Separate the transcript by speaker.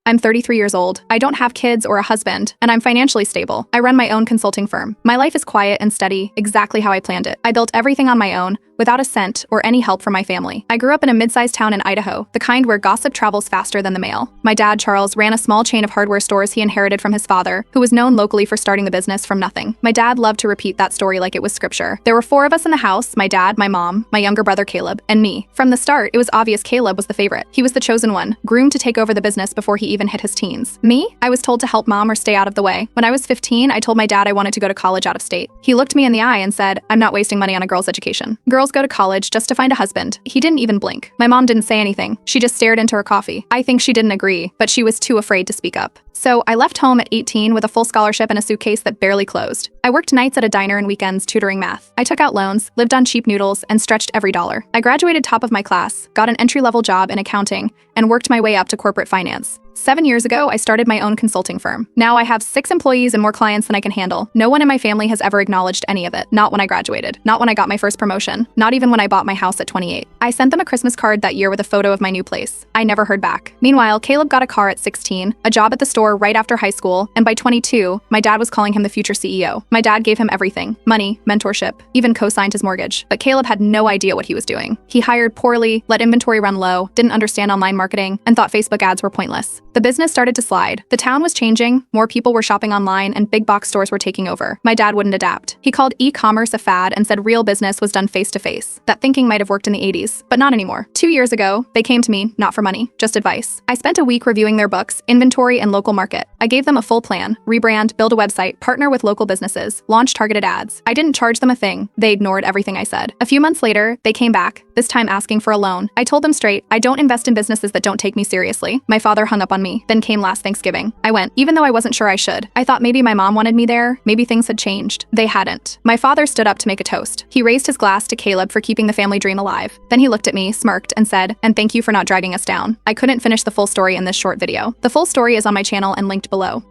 Speaker 1: I'm 33 years old. I don't have kids or a husband, and I'm financially stable. I run my own consulting firm. My life is quiet and steady, exactly how I planned it. I built everything on my own, without a cent or any help from my family. I grew up in a mid-sized town in Idaho, the kind where gossip travels faster than the mail. My dad, Charles, ran a small chain of hardware stores he inherited from his father, who was known locally for starting the business from nothing. My dad loved to repeat that story like it was scripture. There were 4 of us in the house: my dad, my mom, my younger brother Caleb, and me. From the start, it was obvious Caleb was the favorite. He was the chosen one, groomed to take over the business before he even hit his teens. Me? I was told to help mom or stay out of the way. When I was 15, I told my dad I wanted to go to college out of state. He looked me in the eye and said, "I'm not wasting money on a girl's education. Girls go to college just to find a husband." He didn't even blink. My mom didn't say anything. She just stared into her coffee. I think she didn't agree, but she was too afraid to speak up. So I left home at 18 with a full scholarship and a suitcase that barely closed. I worked nights at a diner and weekends tutoring math. I took out loans, lived on cheap noodles, and stretched every dollar. I graduated top of my class, got an entry-level job in accounting, and worked my way up to corporate finance. 7 years ago, I started my own consulting firm. Now I have 6 employees and more clients than I can handle. No one in my family has ever acknowledged any of it. Not when I graduated. Not when I got my first promotion. Not even when I bought my house at 28. I sent them a Christmas card that year with a photo of my new place. I never heard back. Meanwhile, Caleb got a car at 16, a job at the store right after high school, and by 22, my dad was calling him the future CEO. My dad gave him everything: money, mentorship, even co-signed his mortgage. But Caleb had no idea what he was doing. He hired poorly, let inventory run low, didn't understand online marketing, and thought Facebook ads were pointless. The business started to slide. The town was changing, more people were shopping online, and big box stores were taking over. My dad wouldn't adapt. He called e-commerce a fad and said real business was done face-to-face. That thinking might have worked in the 80s, but not anymore. 2 years ago, they came to me, not for money, just advice. I spent a week reviewing their books, inventory, and local market. I gave them a full plan: rebrand, build a website, partner with local businesses, launch targeted ads. I didn't charge them a thing. They ignored everything I said. A few months later, they came back, this time asking for a loan. I told them straight, I don't invest in businesses that don't take me seriously. My father hung up on me. Then came last Thanksgiving. I went, even though I wasn't sure I should. I thought maybe my mom wanted me there, maybe things had changed. They hadn't. My father stood up to make a toast. He raised his glass to Caleb for keeping the family dream alive. Then he looked at me, smirked, and said, "And thank you for not dragging us down." I couldn't finish the full story in this short video. The full story is on my channel and linked below.